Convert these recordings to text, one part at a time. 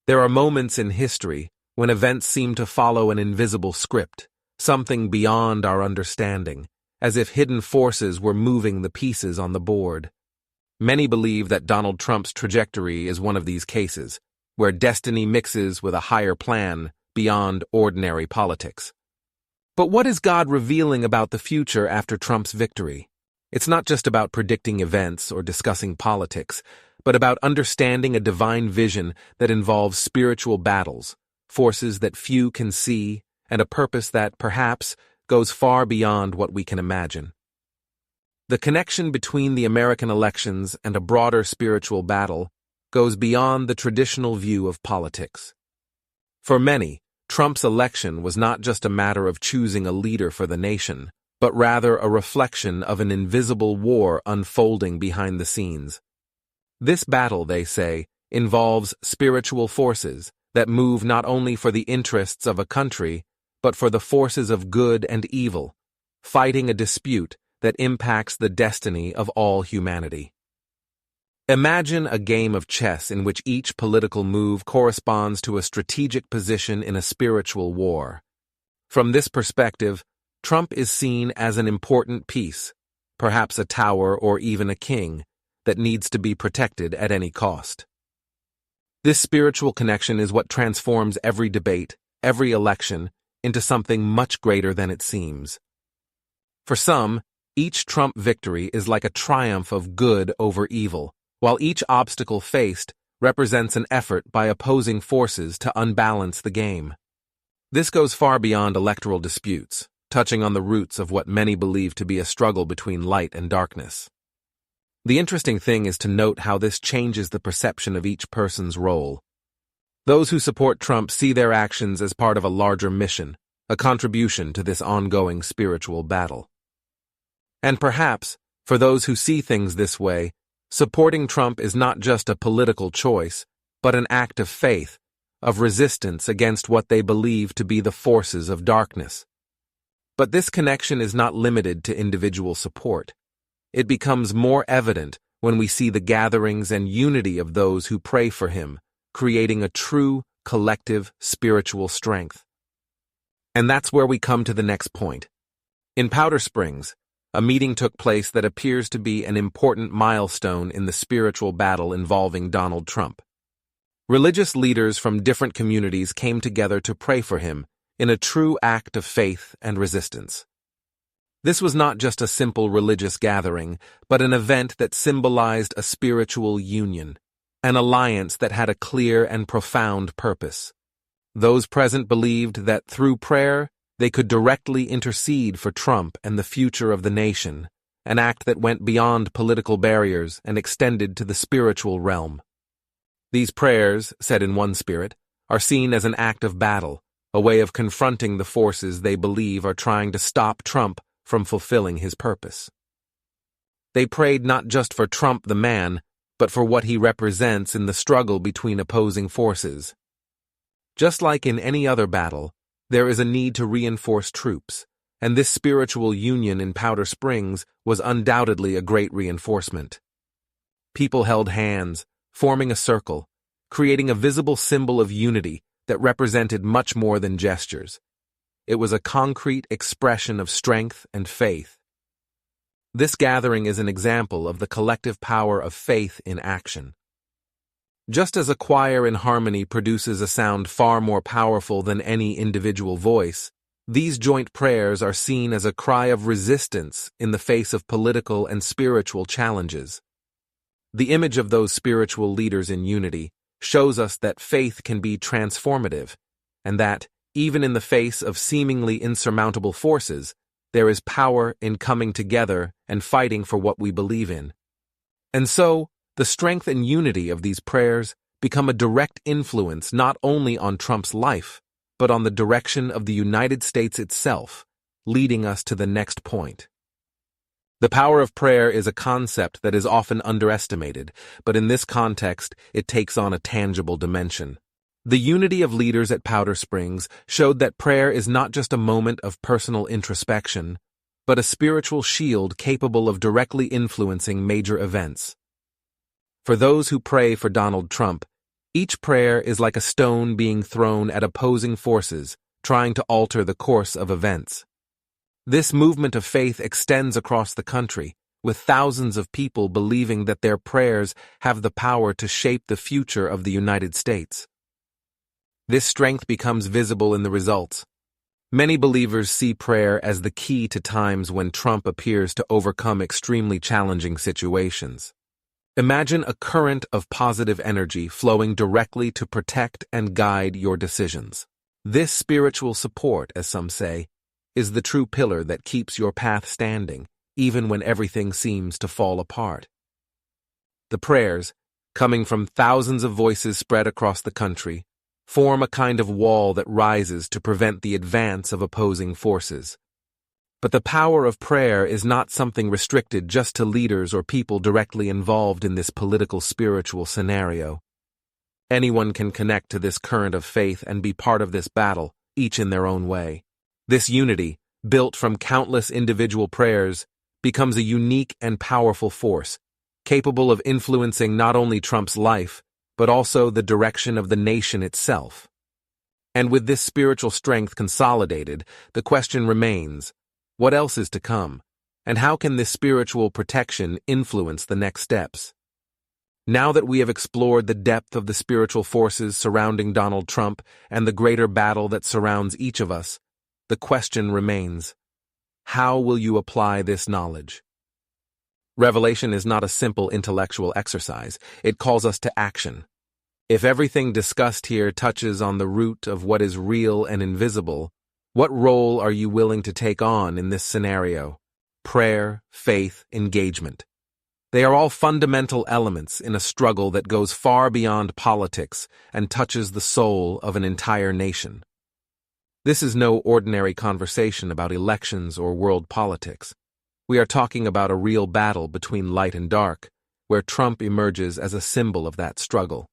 There are moments in history when events seem to follow an invisible script, something beyond our understanding, as if hidden forces were moving the pieces on the board. Many believe that Donald Trump's trajectory is one of these cases, where destiny mixes with a higher plan beyond ordinary politics. But what is God revealing about the future after Trump's victory? It's not just about predicting events or discussing politics, but about understanding a divine vision that involves spiritual battles, forces that few can see, and a purpose that, perhaps, goes far beyond what we can imagine. The connection between the American elections and a broader spiritual battle goes beyond the traditional view of politics. For many, Trump's election was not just a matter of choosing a leader for the nation, but rather a reflection of an invisible war unfolding behind the scenes. This battle, they say, involves spiritual forces that move not only for the interests of a country, but for the forces of good and evil, fighting a dispute that impacts the destiny of all humanity. Imagine a game of chess in which each political move corresponds to a strategic position in a spiritual war. From this perspective, Trump is seen as an important piece, perhaps a tower or even a king, that needs to be protected at any cost. This spiritual connection is what transforms every debate, every election, into something much greater than it seems. For some, each Trump victory is like a triumph of good over evil, while each obstacle faced represents an effort by opposing forces to unbalance the game. This goes far beyond electoral disputes, touching on the roots of what many believe to be a struggle between light and darkness. The interesting thing is to note how this changes the perception of each person's role. Those who support Trump see their actions as part of a larger mission, a contribution to this ongoing spiritual battle. And perhaps, for those who see things this way, supporting Trump is not just a political choice, but an act of faith, of resistance against what they believe to be the forces of darkness. But this connection is not limited to individual support. It becomes more evident when we see the gatherings and unity of those who pray for him, creating a true, collective, spiritual strength. And that's where we come to the next point. In Powder Springs, a meeting took place that appears to be an important milestone in the spiritual battle involving Donald Trump. Religious leaders from different communities came together to pray for him in a true act of faith and resistance. This was not just a simple religious gathering, but an event that symbolized a spiritual union, an alliance that had a clear and profound purpose. Those present believed that through prayer, they could directly intercede for Trump and the future of the nation, an act that went beyond political barriers and extended to the spiritual realm. These prayers, said in one spirit, are seen as an act of battle, a way of confronting the forces they believe are trying to stop Trump from fulfilling his purpose. They prayed not just for Trump the man, but for what he represents in the struggle between opposing forces. Just like in any other battle, there is a need to reinforce troops, and this spiritual union in Powder Springs was undoubtedly a great reinforcement. People held hands, forming a circle, creating a visible symbol of unity that represented much more than gestures. It was a concrete expression of strength and faith. This gathering is an example of the collective power of faith in action. Just as a choir in harmony produces a sound far more powerful than any individual voice, these joint prayers are seen as a cry of resistance in the face of political and spiritual challenges. The image of those spiritual leaders in unity shows us that faith can be transformative, and that, even in the face of seemingly insurmountable forces, there is power in coming together and fighting for what we believe in. And so, the strength and unity of these prayers become a direct influence not only on Trump's life, but on the direction of the United States itself, leading us to the next point. The power of prayer is a concept that is often underestimated, but in this context, it takes on a tangible dimension. The unity of leaders at Powder Springs showed that prayer is not just a moment of personal introspection, but a spiritual shield capable of directly influencing major events. For those who pray for Donald Trump, Each prayer is like a stone being thrown at opposing forces, trying to alter the course of events. This movement of faith extends across the country, with thousands of people believing that their prayers have the power to shape the future of the United States. This strength becomes visible in the results. Many believers see prayer as the key to times when Trump appears to overcome extremely challenging situations. Imagine a current of positive energy flowing directly to protect and guide your decisions. This spiritual support, as some say, is the true pillar that keeps your path standing, even when everything seems to fall apart. The prayers, coming from thousands of voices spread across the country, form a kind of wall that rises to prevent the advance of opposing forces. But the power of prayer is not something restricted just to leaders or people directly involved in this political spiritual scenario. Anyone can connect to this current of faith and be part of this battle, each in their own way. This unity, built from countless individual prayers, becomes a unique and powerful force, capable of influencing not only Trump's life, but also the direction of the nation itself. And with this spiritual strength consolidated, the question remains, what else is to come, and how can this spiritual protection influence the next steps? Now that we have explored the depth of the spiritual forces surrounding Donald Trump and the greater battle that surrounds each of us, the question remains, how will you apply this knowledge? Revelation is not a simple intellectual exercise. It calls us to action. If everything discussed here touches on the root of what is real and invisible, what role are you willing to take on in this scenario? Prayer, faith, engagement. They are all fundamental elements in a struggle that goes far beyond politics and touches the soul of an entire nation. This is no ordinary conversation about elections or world politics. We are talking about a real battle between light and dark, where Trump emerges as a symbol of that struggle.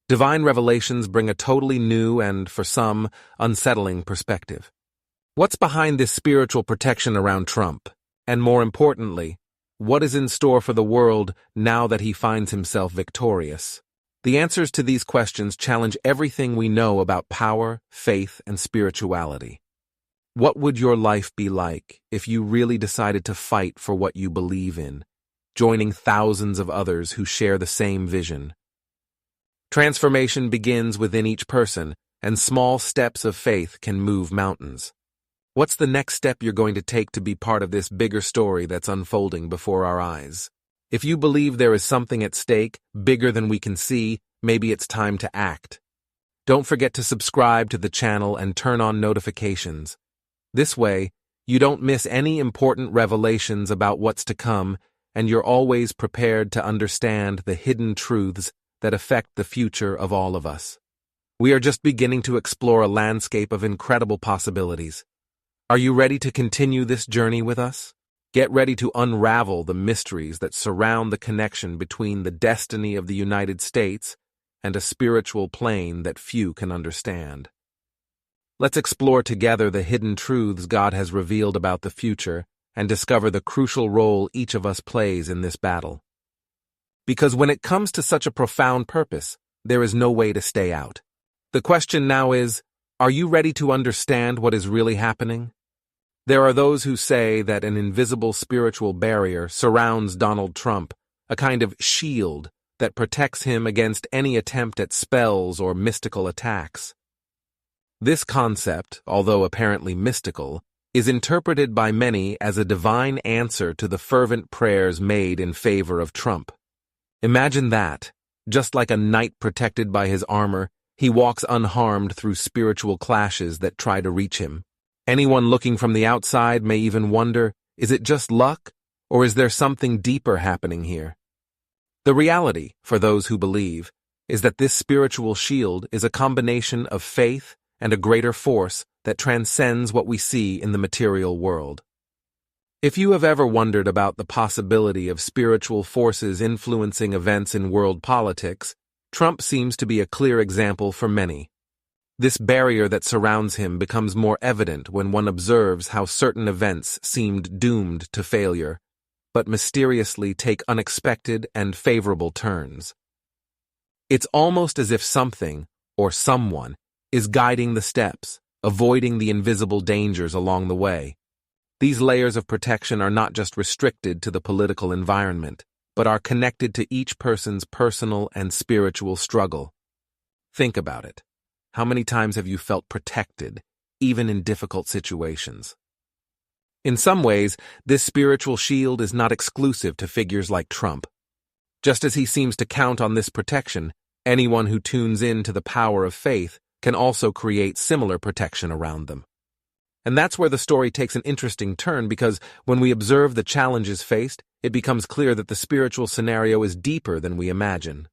Divine revelations bring a totally new and, for some, unsettling perspective. What's behind this spiritual protection around Trump? And more importantly, what is in store for the world now that he finds himself victorious? The answers to these questions challenge everything we know about power, faith, and spirituality. What would your life be like if you really decided to fight for what you believe in, joining thousands of others who share the same vision? Transformation begins within each person, and small steps of faith can move mountains. What's the next step you're going to take to be part of this bigger story that's unfolding before our eyes? If you believe there is something at stake, bigger than we can see, maybe it's time to act. Don't forget to subscribe to the channel and turn on notifications. This way, you don't miss any important revelations about what's to come, and you're always prepared to understand the hidden truths that affect the future of all of us. We are just beginning to explore a landscape of incredible possibilities. Are you ready to continue this journey with us? Get ready to unravel the mysteries that surround the connection between the destiny of the United States and a spiritual plane that few can understand. Let's explore together the hidden truths God has revealed about the future and discover the crucial role each of us plays in this battle. Because when it comes to such a profound purpose, there is no way to stay out. The question now is, are you ready to understand what is really happening? There are those who say that an invisible spiritual barrier surrounds Donald Trump, a kind of shield that protects him against any attempt at spells or mystical attacks. This concept, although apparently mystical, is interpreted by many as a divine answer to the fervent prayers made in favor of Trump. Imagine that, just like a knight protected by his armor, he walks unharmed through spiritual clashes that try to reach him. Anyone looking from the outside may even wonder, is it just luck, or is there something deeper happening here? The reality, for those who believe, is that this spiritual shield is a combination of faith and a greater force that transcends what we see in the material world. If you have ever wondered about the possibility of spiritual forces influencing events in world politics, Trump seems to be a clear example for many. This barrier that surrounds him becomes more evident when one observes how certain events seemed doomed to failure, but mysteriously take unexpected and favorable turns. It's almost as if something, or someone, is guiding the steps, avoiding the invisible dangers along the way. These layers of protection are not just restricted to the political environment, but are connected to each person's personal and spiritual struggle. Think about it. How many times have you felt protected, even in difficult situations? In some ways, this spiritual shield is not exclusive to figures like Trump. Just as he seems to count on this protection, anyone who tunes in to the power of faith can also create similar protection around them. And that's where the story takes an interesting turn, because when we observe the challenges faced, it becomes clear that the spiritual scenario is deeper than we imagine.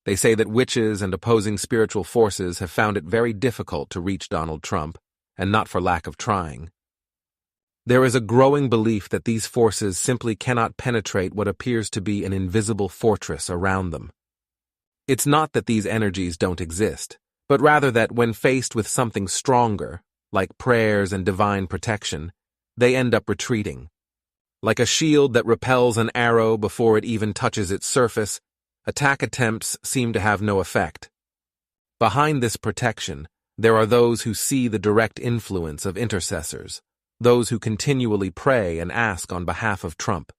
They say that witches and opposing spiritual forces have found it very difficult to reach Donald Trump, and not for lack of trying. There is a growing belief that these forces simply cannot penetrate what appears to be an invisible fortress around them. It's not that these energies don't exist, but rather that when faced with something stronger, like prayers and divine protection, they end up retreating. Like a shield that repels an arrow before it even touches its surface, attack attempts seem to have no effect. Behind this protection, there are those who see the direct influence of intercessors, those who continually pray and ask on behalf of Trump.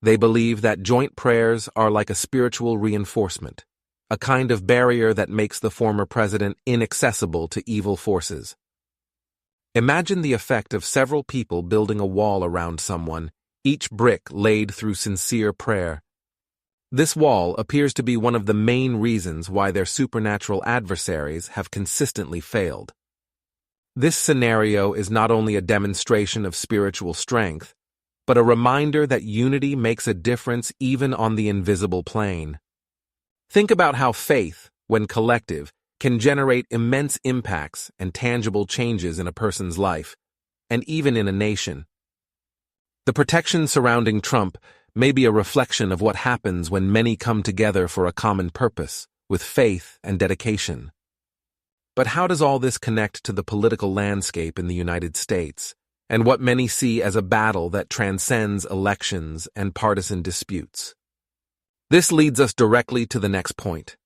They believe that joint prayers are like a spiritual reinforcement, a kind of barrier that makes the former president inaccessible to evil forces. Imagine the effect of several people building a wall around someone, each brick laid through sincere prayer. This wall appears to be one of the main reasons why their supernatural adversaries have consistently failed. This scenario is not only a demonstration of spiritual strength, but a reminder that unity makes a difference even on the invisible plane. Think about how faith, when collective, can generate immense impacts and tangible changes in a person's life, and even in a nation. The protection surrounding Trump may be a reflection of what happens when many come together for a common purpose, with faith and dedication. But how does all this connect to the political landscape in the United States, and what many see as a battle that transcends elections and partisan disputes? This leads us directly to the next point.